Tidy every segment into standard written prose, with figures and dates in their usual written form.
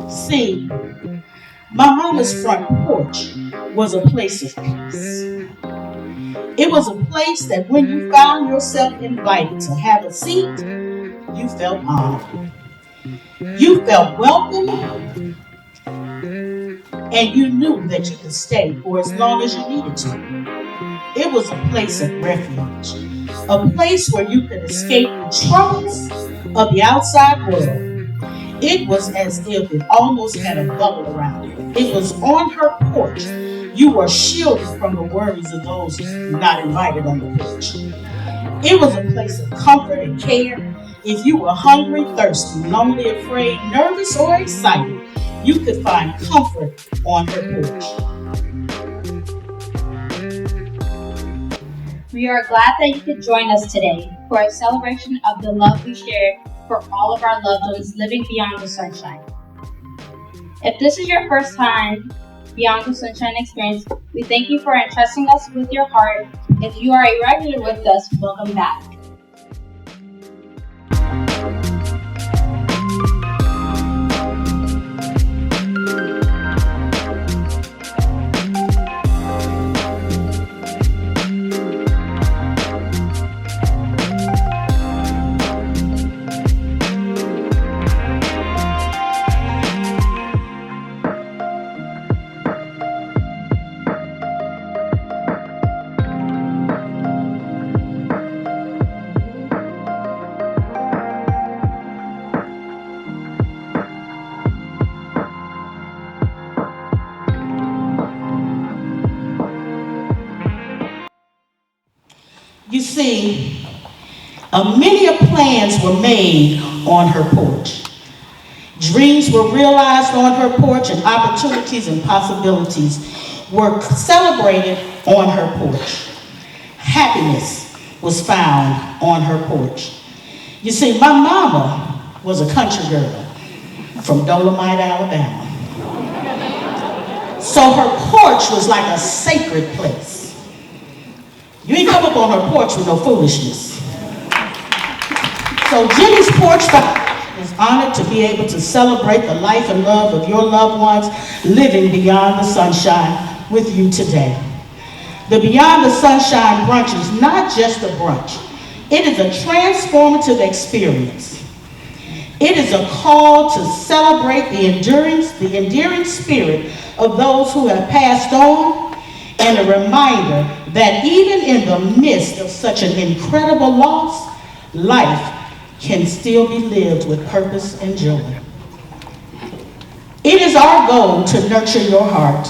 See, my mama's front porch was a place of peace. It was a place that when you found yourself invited to have a seat, you felt honored. You felt welcome, and you knew that you could stay for as long as you needed to. It was a place of refuge, a place where you could escape the troubles of the outside world. It was as if it almost had a bubble around it. It was on her porch. You were shielded from the worries of those not invited on the porch. It was a place of comfort and care. If you were hungry, thirsty, lonely, afraid, nervous, or excited, you could find comfort on her porch. We are glad that you could join us today for a celebration of the love we share for all of our loved ones living beyond the sunshine. If this is your first time Beyond the Sunshine experience, we thank you for entrusting us with your heart. If you are a regular with us, welcome back. You see, many plans were made on her porch. Dreams were realized on her porch, and opportunities and possibilities were celebrated on her porch. Happiness was found on her porch. You see, my mama was a country girl from Dolomite, Alabama. So her porch was like a sacred place. You ain't come up on her porch with no foolishness. So Jenny's porch is honored to be able to celebrate the life and love of your loved ones living beyond the sunshine with you today. The Beyond the Sunshine Brunch is not just a brunch. It is a transformative experience. It is a call to celebrate the endearing spirit of those who have passed on, and a reminder that even in the midst of such an incredible loss, life can still be lived with purpose and joy. It is our goal to nurture your heart,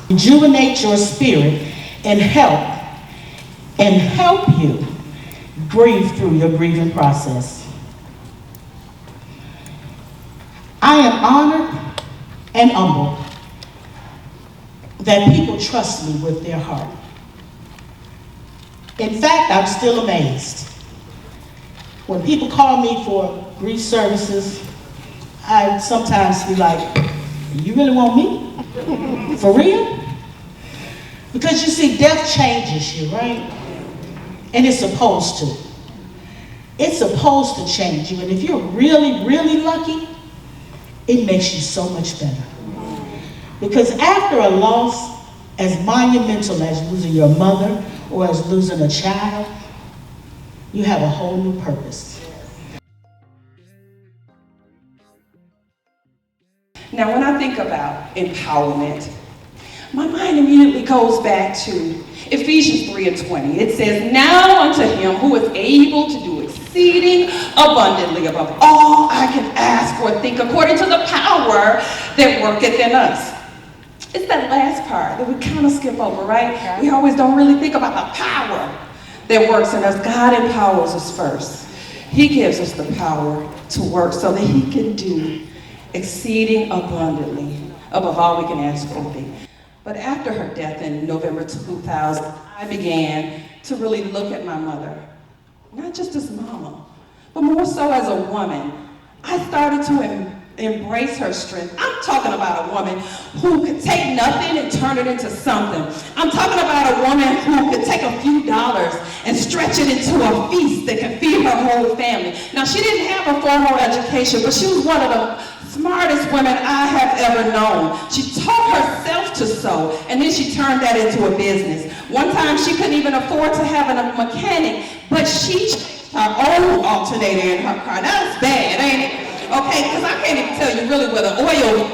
rejuvenate your spirit, and help you grieve through your grieving process. I am honored and humbled that people trust me with their heart. In fact, I'm still amazed. When people call me for grief services, I sometimes be like, you really want me? For real? Because you see, death changes you, right? And it's supposed to. It's supposed to change you. And if you're really, really lucky, it makes you so much better. Because after a loss as monumental as losing your mother or as losing a child, you have a whole new purpose. Now, when I think about empowerment, my mind immediately goes back to Ephesians 3:20. It says, now unto him who is able to do exceeding abundantly above all I can ask or think, according to the power that worketh in us. It's that last part that we kind of skip over, right? We always don't really think about the power that works in us. God empowers us first. He gives us the power to work so that he can do exceeding abundantly above all we can ask or think. But after her death in November 2000, I began to really look at my mother, not just as mama, but more so as a woman. I started to embrace her strength. I'm talking about a woman who could take nothing and turn it into something. I'm talking about a woman who could take a few dollars and stretch it into a feast that can feed her whole family. Now, she didn't have a formal education, but she was one of the smartest women I have ever known. She taught herself to sew, and then she turned that into a business. One time she couldn't even afford to have a mechanic, but she changed her own alternator in her car. That's bad, ain't it? Okay, because I can't even tell you really where the oil was.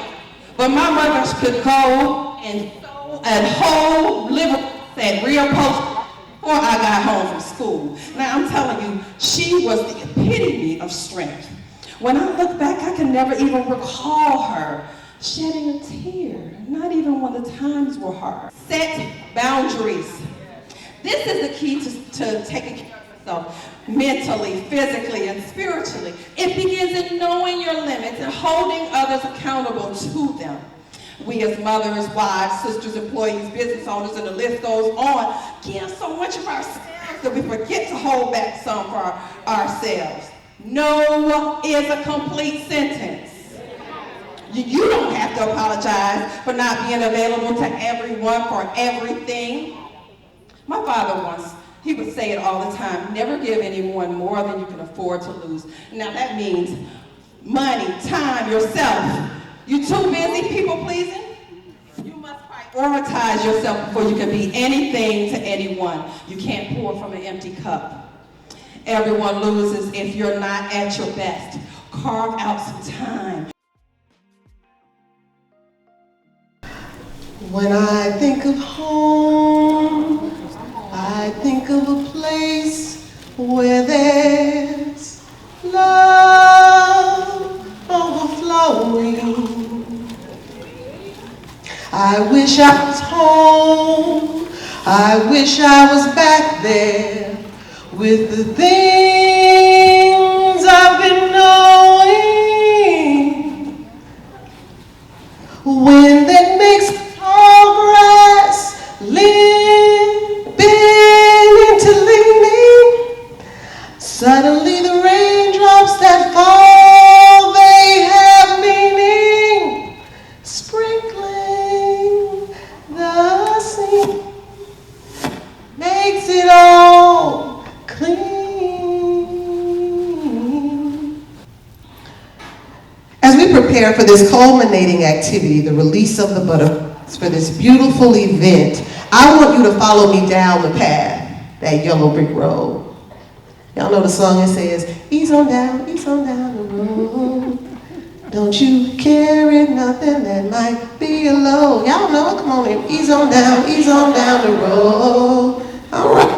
But my mother could go and sew a whole liver set real post before I got home from school. Now I'm telling you, she was the epitome of strength. When I look back, I can never even recall her shedding a tear, not even when the times were hard. Set boundaries. This is the key to taking care of yourself mentally, physically, and spiritually. It begins in knowing your limits and holding others accountable to them. We as mothers, wives, sisters, employees, business owners, and the list goes on, give so much of ourselves that we forget to hold back some for ourselves. No is a complete sentence. You don't have to apologize for not being available to everyone for everything. My father once, he would say it all the time, never give anyone more than you can afford to lose. Now that means money, time, yourself. You too busy people pleasing? You must prioritize yourself before you can be anything to anyone. You can't pour from an empty cup. Everyone loses if you're not at your best. Carve out some time. When I think of home, I think of a place where there's love overflowing. I wish I was home, I wish I was back there with the things I've been knowing. Wind that makes tall grass bend into leaning. Suddenly the raindrops that fall, they have meaning. Sprinkling the sea makes it all clean. As we prepare for this culminating activity, the release of the butterflies for this beautiful event, I want you to follow me down the path, that yellow brick road. Y'all know the song, it says, ease on down the road. Don't you carry nothing that might be a load. Y'all know it, come on in. Ease on down the road. All right.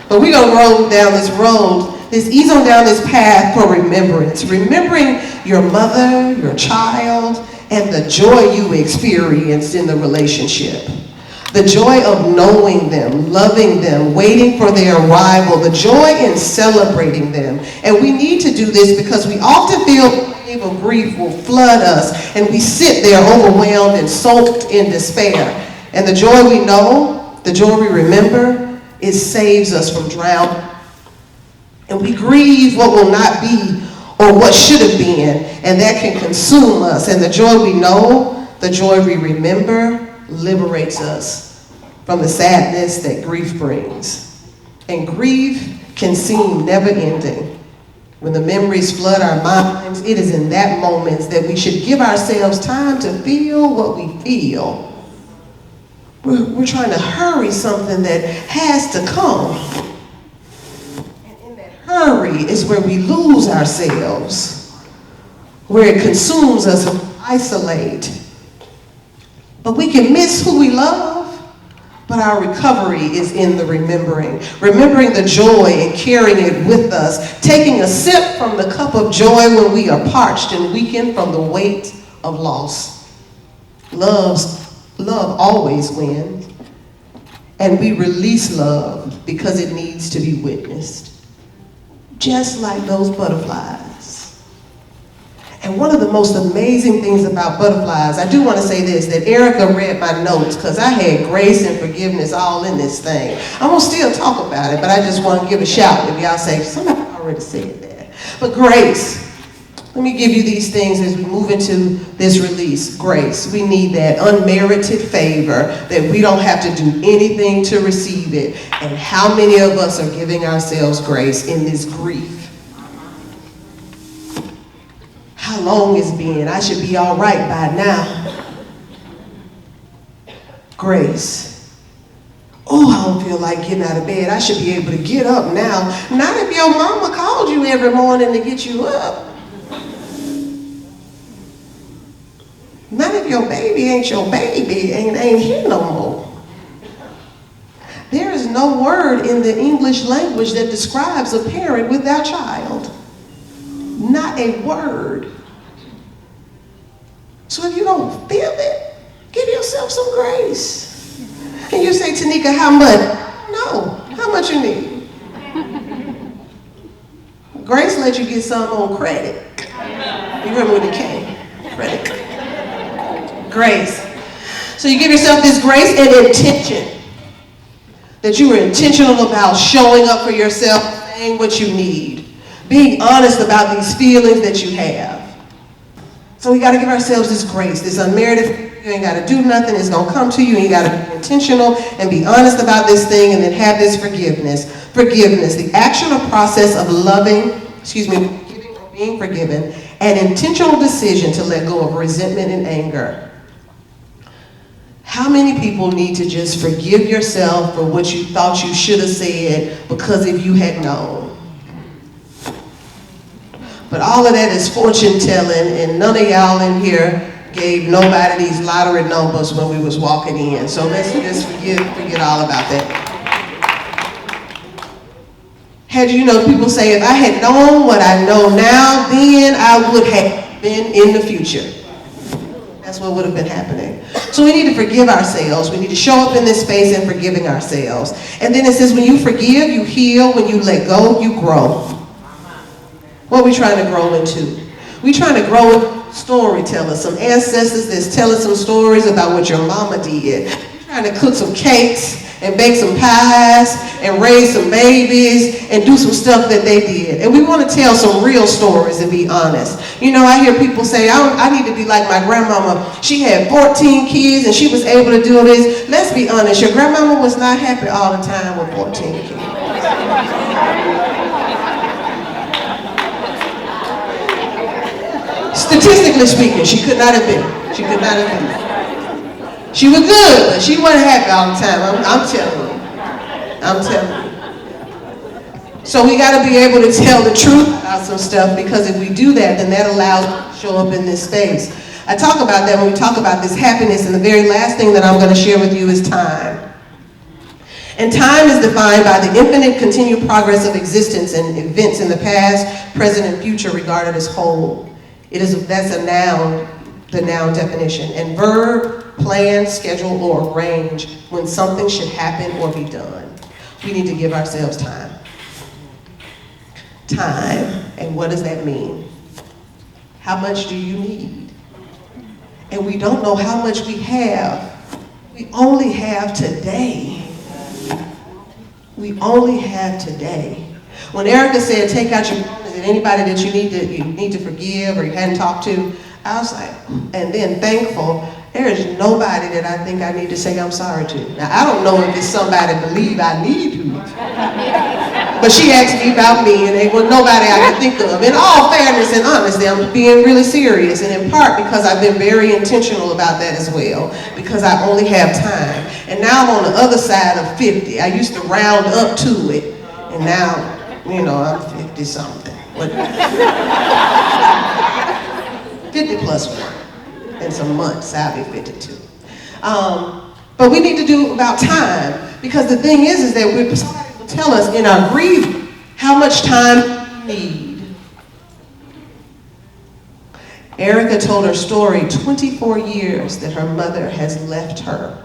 But we're gonna roll down this road, ease on down this path for remembrance. Remembering your mother, your child, and the joy you experienced in the relationship. The joy of knowing them, loving them, waiting for their arrival, the joy in celebrating them. And we need to do this because we often feel a wave of grief will flood us and we sit there overwhelmed and soaked in despair. And the joy we know, the joy we remember, it saves us from drowning. And we grieve what will not be or what should have been, and that can consume us. And the joy we know, the joy we remember, liberates us from the sadness that grief brings. And grief can seem never ending. When the memories flood our minds, it is in that moment that we should give ourselves time to feel what we feel. We're trying to hurry something that has to come. And in that hurry is where we lose ourselves, where it consumes us and isolate. But we can miss who we love, but our recovery is in the remembering. Remembering the joy and carrying it with us, taking a sip from the cup of joy when we are parched and weakened from the weight of loss. Love always wins, and we release love because it needs to be witnessed, just like those butterflies. And one of the most amazing things about butterflies, I do want to say this, that Erica read my notes because I had grace and forgiveness all in this thing. I'm going to still talk about it, but I just want to give a shout if y'all say, somebody already said that. But grace. Let me give you these things as we move into this release. Grace. We need that unmerited favor that we don't have to do anything to receive it. And how many of us are giving ourselves grace in this grief? How how long it's been. I should be all right by now. Grace. Oh, I don't feel like getting out of bed. I should be able to get up now. Not if your mama called you every morning to get you up. Not if your baby ain't your baby, ain't here no more. There is no word in the English language that describes a parent with their child. Not a word. So if you don't feel it, give yourself some grace. And you say, Tanika, how much? No. How much you need? Grace lets you get some on credit. You heard me with the K. Credit. Grace. So you give yourself this grace and intention. That you are intentional about showing up for yourself, saying what you need. Being honest about these feelings that you have. So we got to give ourselves this grace, this unmerited. You ain't got to do nothing. It's going to come to you. You got to be intentional and be honest about this thing, and then have this forgiveness. Forgiveness, the action or process of forgiving or being forgiven, an intentional decision to let go of resentment and anger. How many people need to just forgive yourself for what you thought you should have said because if you had known? But all of that is fortune telling, and none of y'all in here gave nobody these lottery numbers when we was walking in. So let's just forget all about that. People say, if I had known what I know now, then I would have been in the future. That's what would have been happening. So we need to forgive ourselves. We need to show up in this space and forgiving ourselves. And then it says, when you forgive, you heal. When you let go, you grow. What are we trying to grow into? We're trying to grow into storytellers, some ancestors that's telling some stories about what your mama did. We're trying to cook some cakes and bake some pies and raise some babies and do some stuff that they did. And we want to tell some real stories and be honest. I hear people say, I need to be like my grandmama. She had 14 kids and she was able to do this. Let's be honest, your grandmama was not happy all the time with 14 kids. Statistically speaking, she could not have been. She could not have been. She was good, but she wasn't happy all the time. I'm telling you. I'm telling you. So we got to be able to tell the truth about some stuff, because if we do that, then that allows us to show up in this space. I talk about that when we talk about this happiness, and the very last thing that I'm going to share with you is time. And time is defined by the infinite continued progress of existence and events in the past, present, and future regarded as whole. That's a noun, the noun definition. And verb, plan, schedule, or arrange when something should happen or be done. We need to give ourselves time. Time, and what does that mean? How much do you need? And we don't know how much we have. We only have today. We only have today. When Erica said, take out your phone, is it anybody that you need to forgive or you hadn't talked to? I was like, and then thankful, there is nobody that I think I need to say I'm sorry to. Now, I don't know if it's somebody believe I need to. But she asked me about me, and there was nobody I could think of. In all fairness and honesty, I'm being really serious, and in part because I've been very intentional about that as well, because I only have time. And now I'm on the other side of 50. I used to round up to it, and now, I'm 50-something. 50 plus 1 in some months, I'll be 52. But we need to do about time, because the thing is that somebody will tell us in our grief how much time we need. Erica told her story, 24 years that her mother has left her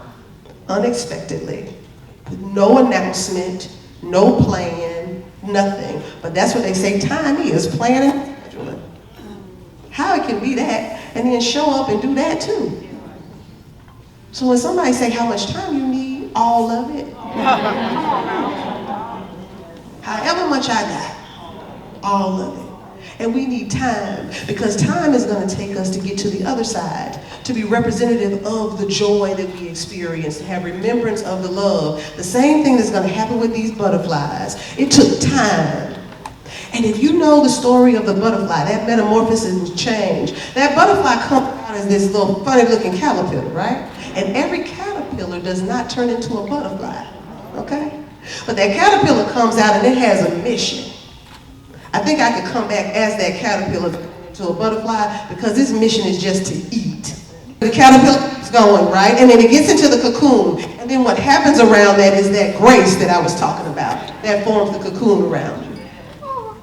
unexpectedly, with no announcement, no plan, nothing. But that's what they say time is, planning and scheduling. How it can be that and then show up and do that too. So when somebody say how much time you need, all of it. However much I got, all of it. And we need time, because time is going to take us to get to the other side, to be representative of the joy that we experience, to have remembrance of the love. The same thing that's going to happen with these butterflies. It took time. And if you know the story of the butterfly, that metamorphosis and change, that butterfly comes out as this little funny looking caterpillar, right? And every caterpillar does not turn into a butterfly, okay? But that caterpillar comes out and it has a mission. I think I could come back as that caterpillar to a butterfly because this mission is just to eat. The caterpillar keeps going, right? And then it gets into the cocoon. And then what happens around that is that grace that I was talking about that forms the cocoon around you.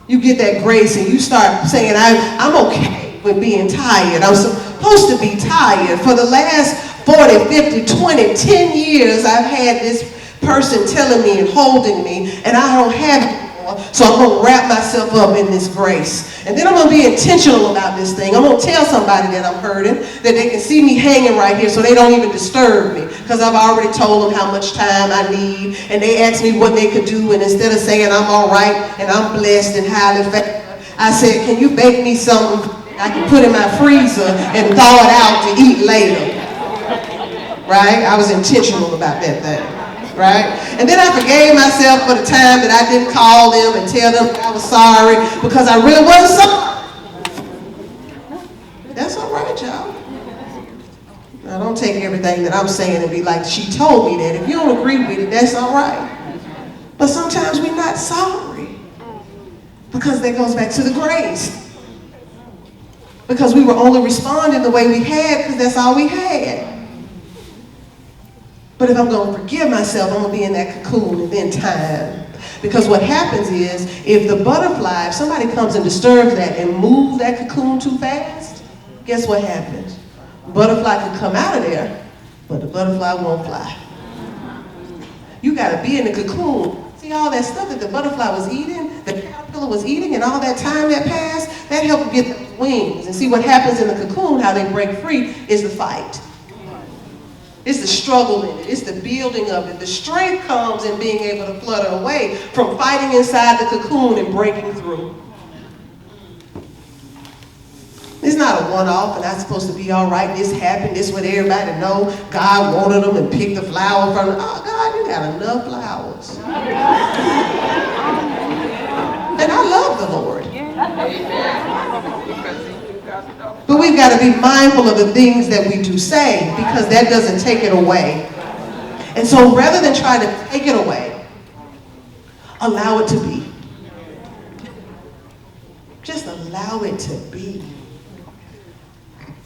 You get that grace and you start saying, I'm okay with being tired. I'm supposed to be tired. For the last 40, 50, 20, 10 years, I've had this person telling me and holding me, and I don't have it anymore. So I'm going to wrap myself up in this grace. And then I'm going to be intentional about this thing. I'm going to tell somebody that I'm hurting, that they can see me hanging right here so they don't even disturb me. Because I've already told them how much time I need. And they asked me what they could do. And instead of saying I'm all right and I'm blessed and highly favored, I said, can you bake me something I can put in my freezer and thaw it out to eat later? Right? I was intentional about that thing. Right? And then I forgave myself for the time that I didn't call them and tell them that I was sorry because I really wasn't sorry. That's all right, y'all. Now, don't take everything that I'm saying and be like, she told me that. If you don't agree with it, that's all right. But sometimes we're not sorry because that goes back to the grace. Because we were only responding the way we had because that's all we had. But if I'm going to forgive myself, I'm going to be in that cocoon and then time. Because what happens is, if the butterfly, if somebody comes and disturbs that and moves that cocoon too fast, guess what happens? The butterfly can come out of there, but the butterfly won't fly. You got to be in the cocoon. See all that stuff that the butterfly was eating, the caterpillar was eating, and all that time that passed, that helped get those wings. And see what happens in the cocoon, how they break free, is the fight. It's the struggle in it. It's the building of it. The strength comes in being able to flutter away from fighting inside the cocoon and breaking through. It's not a one-off and I'm supposed to be all right. This happened. This is what everybody know. God wanted them and picked the flower from them. Oh, God, you got enough flowers. And I love the Lord. But we've got to be mindful of the things that we do say because that doesn't take it away. And so rather than try to take it away, allow it to be. Just allow it to be.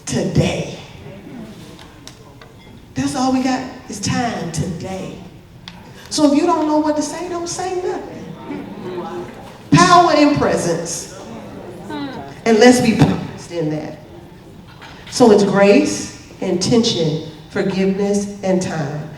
Today. That's all we got is time today. So if you don't know what to say, don't say nothing. Power in presence. And let's be focused in that. So it's grace, intention, forgiveness, and time.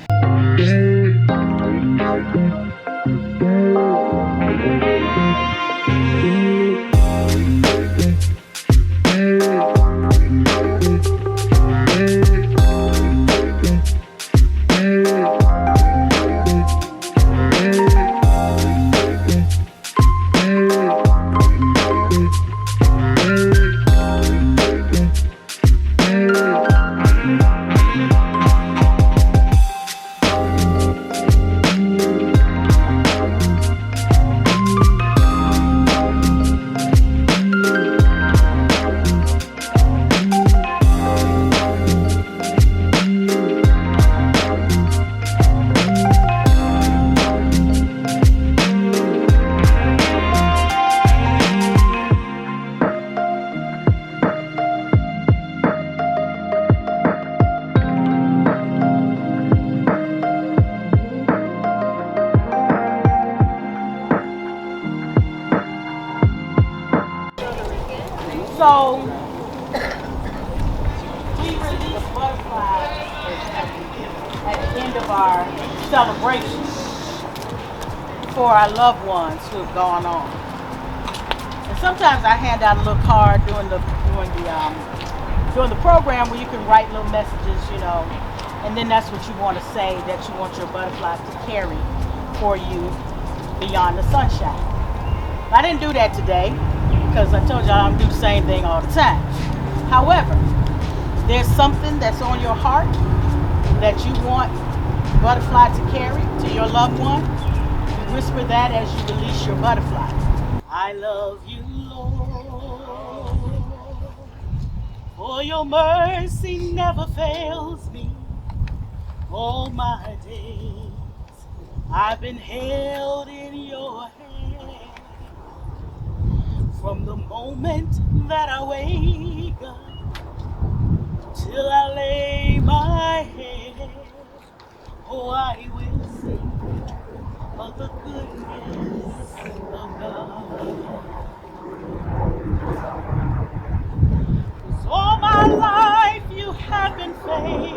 So, we release butterflies at the end of our celebration for our loved ones who have gone on. And sometimes I hand out a little card during the program where you can write little messages, and then that's what you want to say that you want your butterflies to carry for you beyond the sunshine. I didn't do that today because I told y'all I don't do the same thing all the time. However, there's something that's on your heart that you want butterfly to carry to your loved one. You whisper that as you release your butterfly. I love you, Lord, for your mercy never fails me all my days. I've been held in your hand from the moment that I wake up till I lay my head. Oh, I will sing of the goodness of God. 'Cause all my life you have been faithful.